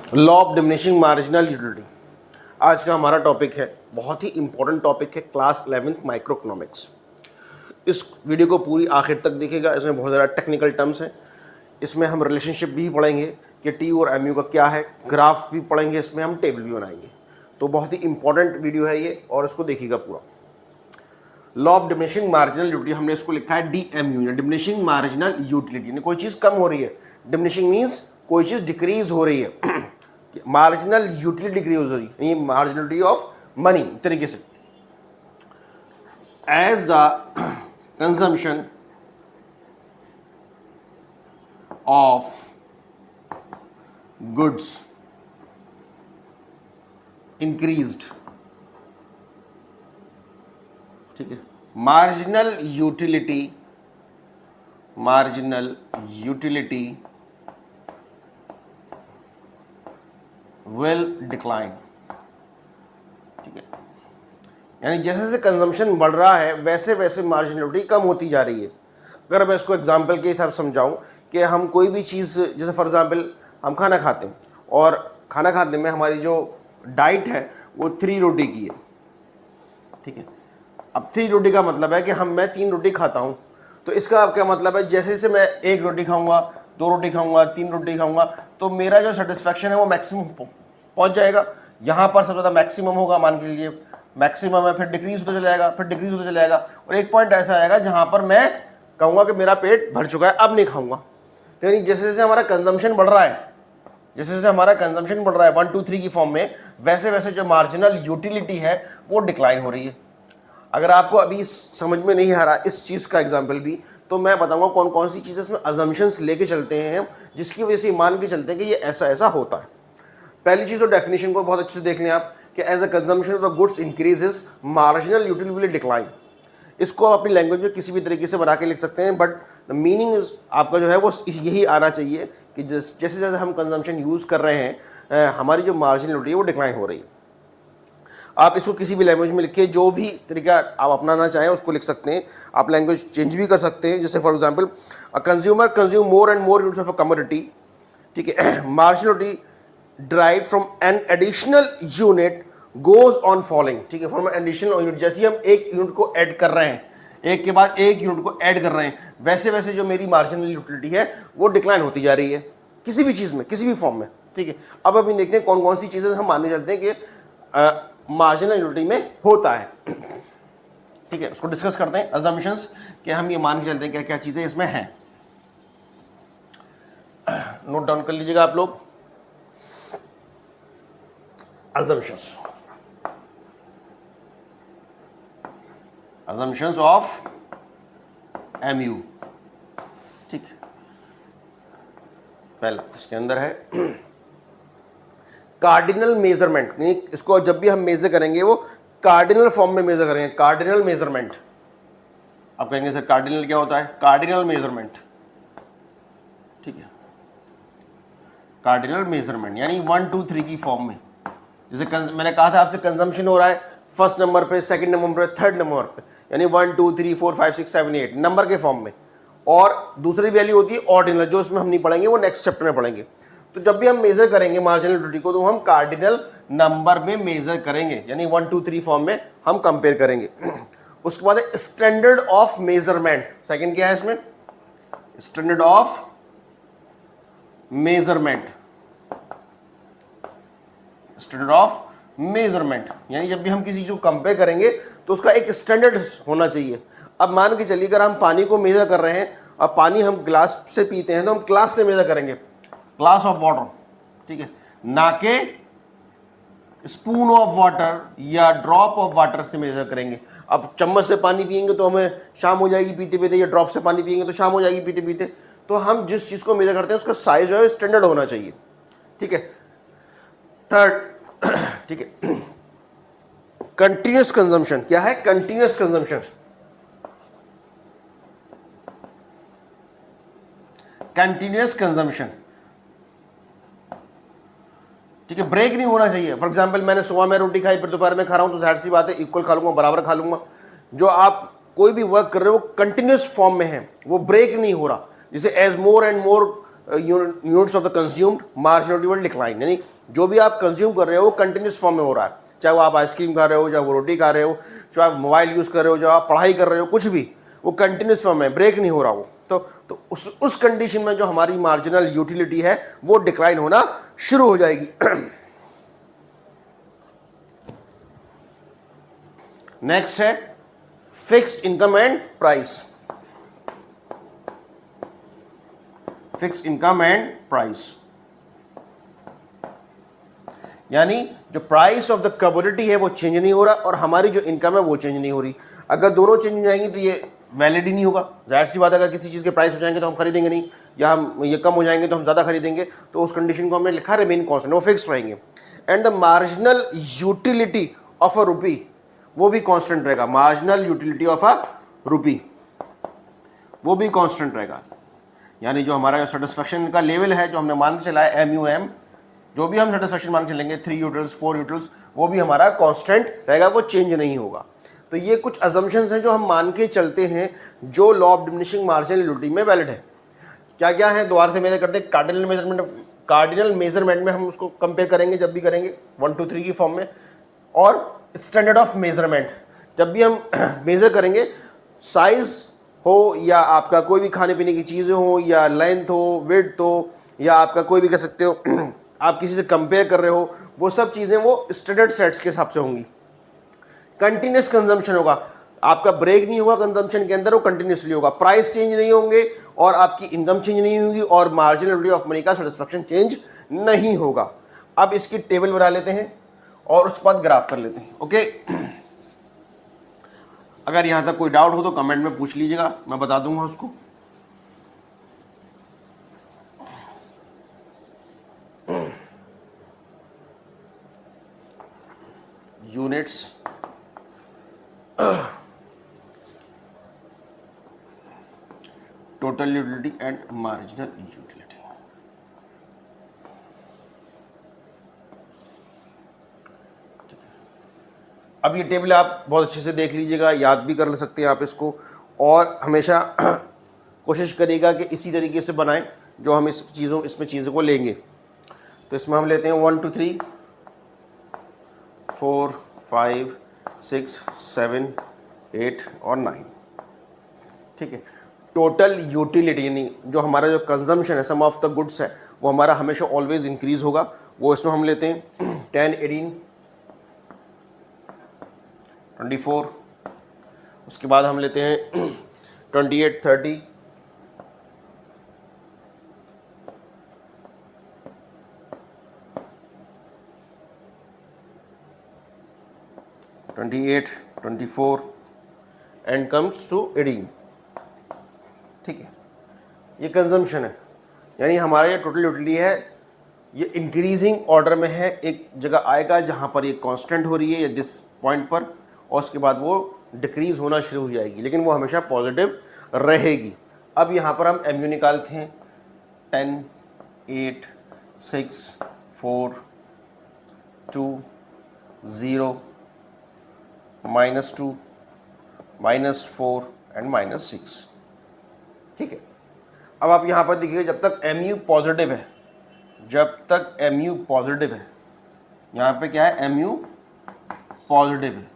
Law of diminishing marginal utility आज का हमारा टॉपिक है। बहुत ही इंपॉर्टेंट टॉपिक है, क्लास 11th माइक्रो इकोनॉमिक्स। इस वीडियो को पूरी आखिर तक देखिएगा, इसमें बहुत ज़्यादा टेक्निकल टर्म्स हैं। इसमें हम रिलेशनशिप भी पढ़ेंगे कि टी और एम यू का क्या है, ग्राफ भी पढ़ेंगे, इसमें हम टेबल भी बनाएंगे। तो बहुत ही इंपॉर्टेंट वीडियो है ये, और इसको देखिएगा पूरा। Law of diminishing marginal utility, हमने इसको लिखा है DMU, डिमिनिशिंग मार्जिनल यूटिलिटी। कोई चीज़ कम हो रही है, डिमिनिशिंग मीन्स कोई चीज़ डिक्रीज हो रही है। मार्जिनल यूटिलिटी डिक्रीज हो रही है, मार्जिनलिटी ऑफ मनी तरीके से। As the consumption of goods increased, ठीक है, मार्जिनल यूटिलिटी विल डिक्लाइन। ठीक है, यानी जैसे जैसे कंजम्पशन बढ़ रहा है वैसे वैसे मार्जिनलिटी कम होती जा रही है। अगर मैं इसको एग्जांपल के हिसाब से समझाऊं कि हम कोई भी चीज़, जैसे फॉर एग्जांपल हम खाना खाते हैं, और खाना खाने में हमारी जो डाइट है वो 3 रोटी की है। ठीक है, अब 3 रोटी का मतलब है कि मैं 3 रोटी खाता हूँ। तो इसका अब क्या मतलब है, जैसे जैसे मैं 1 रोटी खाऊंगा, 2 रोटी खाऊंगा, 3 रोटी खाऊंगा, तो मेरा जो सेटिस्फैक्शन है वो मैक्सिमम पहुंच जाएगा। यहाँ पर सबसे ज़्यादा मैक्सिमम होगा, मान के लिए मैक्सिमम है, फिर डिक्रीज होता चला जाएगा, फिर डिक्रीज होता चला जाएगा, और एक पॉइंट ऐसा आएगा जहाँ पर मैं कहूँगा कि मेरा पेट भर चुका है, अब नहीं खाऊंगा। यानी जैसे जैसे हमारा कंजम्पशन बढ़ रहा है, जैसे जैसे हमारा कंजम्पशन बढ़ रहा है 1 2 3 की फॉर्म में, वैसे वैसे जो मार्जिनल यूटिलिटी है वो डिक्लाइन हो रही है। अगर आपको अभी समझ में नहीं आ रहा इस चीज़ का एग्जाम्पल भी, तो मैं बताऊंगा कौन कौन सी चीज़ें इसमें अजम्पशंस लेके चलते हैं हम, जिसकी वजह से मान के चलते हैं कि ये ऐसा ऐसा होता है। पहली चीज़ तो डेफिनेशन को बहुत अच्छे से देख लें आप कि as a consumption of the goods increases marginal utility will decline. इसको आप अपनी लैंग्वेज में किसी भी तरीके से बना के लिख सकते हैं, बट द मीनिंग आपका जो है वो यही आना चाहिए कि जैसे जैसे हम कंजम्पशन यूज़ कर रहे हैं हमारी जो मार्जिनल यूटिलिटी है वो डिक्लाइन हो रही है। आप इसको किसी भी लैंग्वेज में लिखिए, जो भी तरीका आप अपनाना चाहें उसको लिख सकते हैं। आप लैंग्वेज चेंज भी कर सकते हैं, जैसे for example a consumer consume more and more units of a commodity. ठीक है, marginality drive from an additional unit goes on following. ठीक है, फ्रॉम एडिशनल यूनिट, जैसे हम एक यूनिट को ऐड कर रहे हैं, एक के बाद एक यूनिट को ऐड कर रहे हैं, वैसे वैसे जो मेरी मार्जिनल यूटिलिटी है वो डिक्लाइन होती जा रही है किसी भी चीज़ में, किसी भी फॉर्म में। ठीक है, अब अभी देखते हैं कौन कौन सी चीज़ें हम मानने चलते हैं कि मार्जिनल यूटिलिटी में होता है। ठीक है, उसको डिस्कस करते हैं। अजम्पशंस कि हम ये मान के चलते हैं क्या क्या चीज़ें इसमें हैं, नोट डाउन कर लीजिएगा आप लोग। assumptions of MU। ठीक, पहला इसके अंदर है कार्डिनल मेजरमेंट। इसको जब भी हम मेजर करेंगे वो कार्डिनल फॉर्म में मेजर करेंगे, कार्डिनल मेजरमेंट। आप कहेंगे सर कार्डिनल क्या होता है? कार्डिनल मेजरमेंट, ठीक है, कार्डिनल मेजरमेंट यानी 1 2 3 की फॉर्म में। जैसे मैंने कहा था आपसे कंजम्पशन हो रहा है फर्स्ट नंबर पे, सेकंड नंबर पे, थर्ड नंबर पे, यानी 1 2 3 4 5 6 7 8 नंबर के फॉर्म में। और दूसरी वैल्यू होती है ऑर्डिनल, जो इसमें हम नहीं पढ़ेंगे, वो नेक्स्ट चैप्टर में पढ़ेंगे। तो जब भी हम मेजर करेंगे मार्जिनल यूटिलिटी को, तो हम कार्डिनल नंबर में मेजर करेंगे, यानी 1 2 3 फॉर्म में हम कंपेयर करेंगे। उसके बाद स्टैंडर्ड ऑफ मेजरमेंट, सेकेंड क्या है इसमें? Standard of measurement, standard of measurement यानी जब भी हम किसी चीज को कंपेयर करेंगे तो उसका एक स्टैंडर्ड होना चाहिए। अब मान के चलिए अगर हम पानी को मेजर कर रहे हैं, अब पानी हम ग्लास से पीते हैं तो हम ग्लास से मेजर करेंगे, ग्लास ऑफ वाटर, ठीक है, ना के स्पून ऑफ वाटर या ड्रॉप ऑफ वाटर से मेजर करेंगे। अब चम्मच से पानी पियेंगे तो हमें शाम हो जाएगी पीते पीते, या ड्रॉप से पानी पियेंगे तो शाम हो जाएगी पीते पीते। तो हम जिस चीज़ को मेजर करते हैं उसका साइज जो है स्टैंडर्ड होना चाहिए। ठीक है, थर्ड, ठीक है, कंटिन्यूस कंजम्पशन। क्या है कंटिन्यूस कंजम्पशन? कंटिन्यूस कंजम्पशन, ठीक है, ब्रेक नहीं होना चाहिए। फॉर एग्जांपल मैंने सुबह में रोटी खाई, फिर दोपहर में खा रहा हूं, तो जाहिर सी बात है इक्वल खा लूंगा, बराबर खा लूंगा। जो आप कोई भी वर्क कर रहे हो वो कंटिन्यूस फॉर्म में है, वो ब्रेक नहीं हो रहा। जैसे as more and more units of the consumed marginal will decline, यानी जो भी आप कंज्यूम कर रहे हो वो कंटिन्यूस फॉर्म में हो रहा है, चाहे वो आप आइसक्रीम खा रहे हो, चाहे वो रोटी खा रहे हो, चाहे आप मोबाइल यूज़ कर रहे हो, चाहे आप पढ़ाई कर रहे हो, कुछ भी वो कंटिन्यूस फॉर्म में, ब्रेक नहीं हो रहा वो। तो उस कंडीशन में जो हमारी मार्जिनल यूटिलिटी है वो डिक्लाइन होना शुरू हो जाएगी। नेक्स्ट है fixed income and price. Fixed income and price यानी जो प्राइस ऑफ द कमोडिटी है वो चेंज नहीं हो रहा और हमारी जो इनकम है वो चेंज नहीं हो रही। अगर दोनों चेंज हो जाएंगी तो ये वैलिड ही नहीं होगा। जाहिर सी बात है, अगर किसी चीज़ के प्राइस हो जाएंगे तो हम खरीदेंगे नहीं, या हम ये कम हो जाएंगे तो हम ज़्यादा खरीदेंगे, तो उस कंडीशन को हमने लिखा रिमेन कांस्टेंट, वो फिक्स रहेंगे। And the marginal utility of a rupee वो भी कांस्टेंट रहेगा। Marginal utility of a rupee वो भी कांस्टेंट रहेगा, यानी जो हमारा सेटिस्फेक्शन का लेवल है जो हमने मान के चला है MUM, जो भी हम सेटिस्फेक्शन मान के चलेंगे 3 यूटिल्स 4 यूटिल्स, वो भी हमारा कांस्टेंट रहेगा, वो चेंज नहीं होगा। तो ये कुछ अजम्पशंस हैं जो हम मान के चलते हैं जो law of diminishing marginal utility में वैलिड है। क्या क्या है दोबारा से मेजर करते हैं। कार्डिनल मेजरमेंट में हम उसको कंपेयर करेंगे जब भी करेंगे 1 2 3 की फॉर्म में, और स्टैंडर्ड ऑफ मेजरमेंट जब भी हम मेजर करेंगे, साइज हो या आपका कोई भी खाने पीने की चीज़ें हो, या लेंथ हो, विड्थ हो, या आपका कोई भी कह सकते हो आप किसी से कंपेयर कर रहे हो, वो सब चीज़ें वो स्टैंडर्ड सेट्स के हिसाब से होंगी। कंटिन्यूस कंजम्पशन होगा, आपका ब्रेक नहीं होगा कंजम्पशन के अंदर, वो कंटिन्यूसली होगा। प्राइस चेंज नहीं होंगे और आपकी इनकम चेंज नहीं होगी और मार्जिनल ऑफ मनी का सेटिस्फेक्शन चेंज नहीं होगा। अब इसकी टेबल बना लेते हैं और उसके बाद ग्राफ कर लेते हैं। ओके, अगर यहाँ तक कोई डाउट हो तो कमेंट में पूछ लीजिएगा, मैं बता दूंगा उसको। Units total utility and marginal utility. अब ये टेबल आप बहुत अच्छे से देख लीजिएगा, याद भी कर ले सकते हैं आप इसको, और हमेशा कोशिश करिएगा कि इसी तरीके से बनाएं जो हम इसमें चीज़ों को लेंगे। तो इसमें हम लेते हैं 1 2 3 4 5 6 7 8 और 9। ठीक है, टोटल यूटिलिटी यानी जो हमारा जो कंजम्पशन है, सम ऑफ द गुड्स है, वो हमारा हमेशा ऑलवेज इंक्रीज होगा। वो इसमें हम लेते हैं 10 18 24, उसके बाद हम लेते हैं 28 30, 28 24 एंड कम्स टू 18। ठीक है, ये कंजम्पशन है, यानी हमारा ये टोटल यूटिलिटी है, ये इंक्रीजिंग ऑर्डर में है। एक जगह आएगा जहाँ पर ये कांस्टेंट हो रही है या जिस पॉइंट पर, और उसके बाद वो डिक्रीज़ होना शुरू हो जाएगी, लेकिन वो हमेशा पॉजिटिव रहेगी। अब यहाँ पर हम MU निकालते हैं 10 8 6 4 2 0 -2 -4 एंड -6। ठीक है, अब आप यहाँ पर देखिए, जब तक MU पॉजिटिव है, जब तक MU पॉजिटिव है, यहाँ पे क्या है, MU पॉजिटिव है,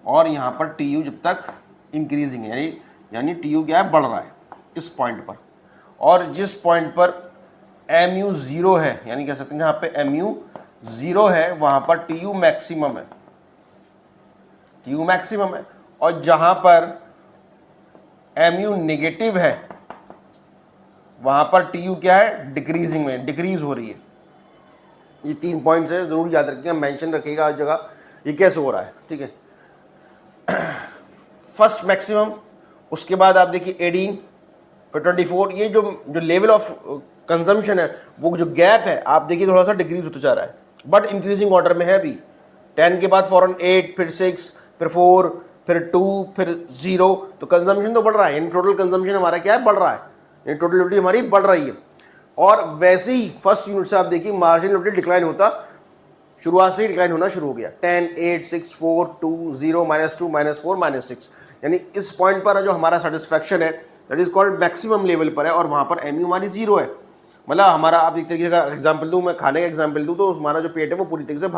और यहाँ पर TU जब तक इंक्रीजिंग है, यानी TU क्या है, बढ़ रहा है इस पॉइंट पर। और जिस पॉइंट पर MU 0 है, यानी कह सकते हैं यहाँ पे MU 0 है, वहाँ पर TU मैक्सिमम है, TU मैक्सिमम है। और जहाँ पर MU नेगेटिव है, वहाँ पर TU क्या है, डिक्रीजिंग में, डिक्रीज हो रही है। ये 3 पॉइंट्स है, ज़रूर याद रखिएगा, मेंशन रखिएगा हर जगह ये कैसे हो रहा है। ठीक है, फर्स्ट मैक्सिमम, उसके बाद आप देखिए 18 फिर 24। ये जो लेवल ऑफ कंजम्पशन है, वो जो गैप है आप देखिए थोड़ा सा डिक्रीज होता जा रहा है, बट इंक्रीजिंग ऑर्डर में है अभी। 10 के बाद फॉरन 8 फिर 6 फिर 4 फिर 2 फिर 0, तो कंजम्पशन तो बढ़ रहा है, यानी टोटल कंजम्पशन हमारा क्या है, बढ़ रहा है, यानी टोटल यूटिलिटी हमारी बढ़ रही है। और वैसे ही फर्स्ट यूनिट से आप देखिए मार्जिनल यूटिलिटी डिक्लाइन होता, शुरुआत से ही डिक्लाइन होना शुरू हो गया। 10 8 6 4 2 0 -2 -4 -6, यानी इस पॉइंट पर जो हमारा सेटिस्फैक्शन है that is called maximum level पर है, और वहाँ पर MU हमारी 0 है, मतलब हमारा, आप एक तरीके का एग्जाम्पल दूँ, मैं खाने का एग्जाम्पल दूँ, तो हमारा जो पेट है वो पूरी तरीके से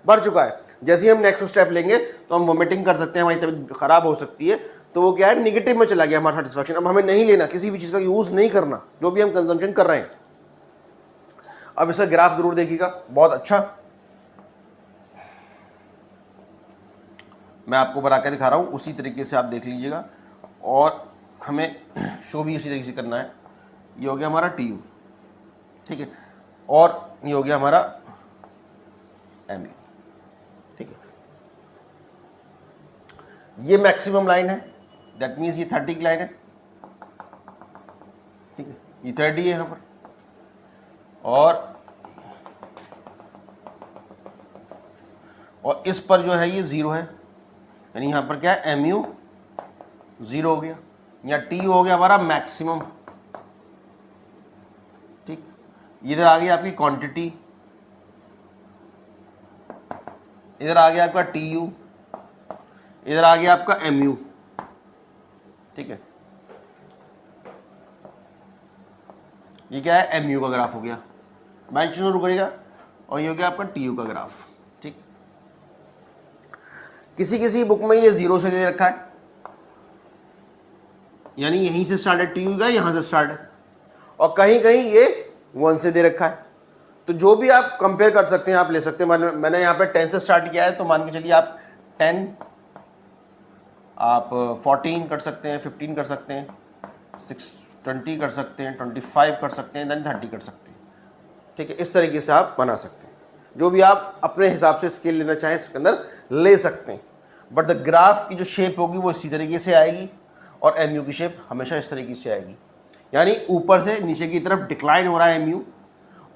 भर चुका है। जैसे ही हम नेक्स्ट स्टेप लेंगे तो हम वोमिटिंग कर सकते हैं, हमारी तबीयत खराब हो सकती है, तो वो क्या है, निगेटिव में चला गया हमारा सेटिस्फैक्शन। अब हमें नहीं लेना, किसी भी चीज़ का यूज़ नहीं करना जो भी हम कंजम्पशन कर रहे हैं। अब इसका ग्राफ जरूर देखिएगा, बहुत अच्छा मैं आपको बना के दिखा रहा हूँ, उसी तरीके से आप देख लीजिएगा और हमें शो भी उसी तरीके से करना है। ये हो गया हमारा टी यू, ठीक है, और ये हो गया हमारा एम यू, ठीक है। ये मैक्सिमम लाइन है, दैट मीन्स ये 30 की लाइन है, ठीक है, ये 30 है यहाँ पर, और इस पर जो है ये 0 है, यानी यहाँ पर क्या है, एम यू 0 हो गया, या टी यू हो गया हमारा मैक्सिमम, ठीक। इधर आ गया आपकी क्वांटिटी, इधर आ गया आपका टी यू, इधर आ गया आपका एम यू, ठीक है। ये क्या है, एम यू का ग्राफ हो गया, मैच शुरू करेगा, और ये हो गया आपका टी यू का ग्राफ, ठीक। किसी किसी बुक में ये 0 से दे रखा है, यानी यहीं से स्टार्ट है, टी यू का यहां से स्टार्ट है, और कहीं कहीं ये 1 से दे रखा है। तो जो भी आप कंपेयर कर सकते हैं, आप ले सकते हैं। मैंने यहाँ पे 10 से स्टार्ट किया है, तो मान के चलिए आप 10, आप 14 कर सकते हैं, 15 कर सकते हैं, 20 कर सकते हैं, 25 कर सकते हैं, देन 30 कर सकते हैं, ठीक है। इस तरीके से आप बना सकते हैं, जो भी आप अपने हिसाब से स्केल लेना चाहें इसके अंदर ले सकते हैं। बट द ग्राफ की जो शेप होगी वो इसी तरीके से आएगी, और एम यू की शेप हमेशा इस तरीके से आएगी, यानी ऊपर से नीचे की तरफ डिक्लाइन हो रहा है एम यू,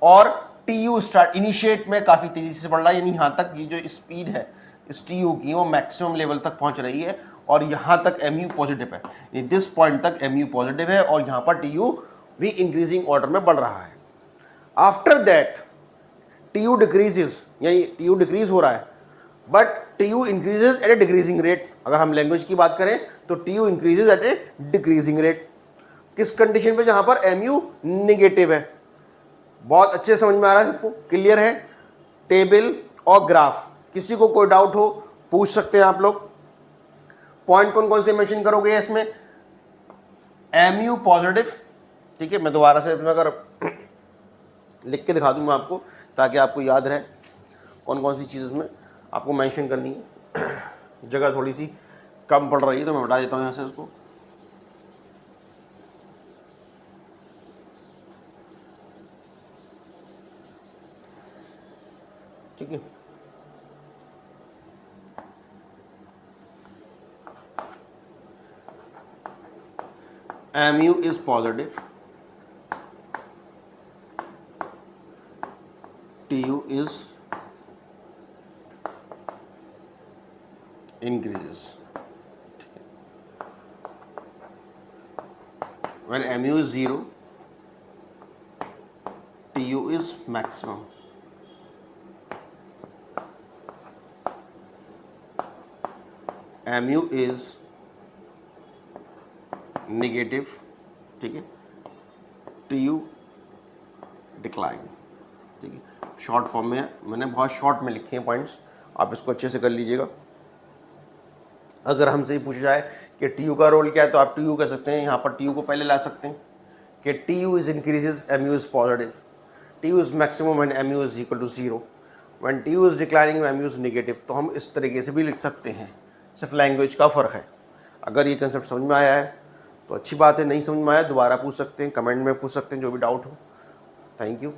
और टी यू स्टार्ट इनिशिएट में काफ़ी तेज़ी से बढ़ रहा है, यानी यहाँ तक ये जो स्पीड है इस टी यू की वो मैक्सिमम लेवल तक पहुँच रही है, और यहाँ तक एम यू पॉजिटिव है, दिस पॉइंट तक एम यू पॉजिटिव है, और यहाँ पर टी यू भी इंक्रीजिंग ऑर्डर में बढ़ रहा है। After that T U decreases, यानी टी यू डिक्रीज हो रहा है, but T U increases at A decreasing rate. अगर हम लैंग्वेज की बात करें तो T U increases at A decreasing rate, किस कंडीशन पे, जहां पर एम यू निगेटिव है। बहुत अच्छे समझ में आ रहा है सबको, क्लियर है। टेबल और ग्राफ, किसी को कोई डाउट हो पूछ सकते हैं आप लोग। पॉइंट कौन कौन से मेंशन करोगे इसमें, एम यू पॉजिटिव, ठीक है। मैं दोबारा से अगर लिख के दिखा दूंगा आपको, ताकि आपको याद रहे कौन कौन सी चीज़ इसमें आपको मेंशन करनी है। जगह थोड़ी सी कम पड़ रही है तो मैं बता देता हूँ यहाँ से उसको, ठीक है। M U is positive, T U is increases, when mu is 0, tu is maximum, mu is negative, ठीक है, tu डिक्लाइन, ठीक है। शॉर्ट फॉर्म में मैंने बहुत शॉर्ट में लिखे हैं पॉइंट्स, आप इसको अच्छे से कर लीजिएगा। अगर हमसे ही पूछा जाए कि टी यू का रोल क्या है, तो आप टी यू कह सकते हैं, यहाँ पर टी यू को पहले ला सकते हैं कि T U is increases, M U is positive, T U is maximum and M U is equal to 0, when T U is declining M U is negative. तो हम इस तरीके से भी लिख सकते हैं, सिर्फ लैंग्वेज का फ़र्क है। अगर ये कंसेप्ट समझ में आया है तो अच्छी बात है, नहीं समझ में आया दोबारा पूछ सकते हैं, कमेंट में पूछ सकते हैं, जो भी डाउट हो। Thank you.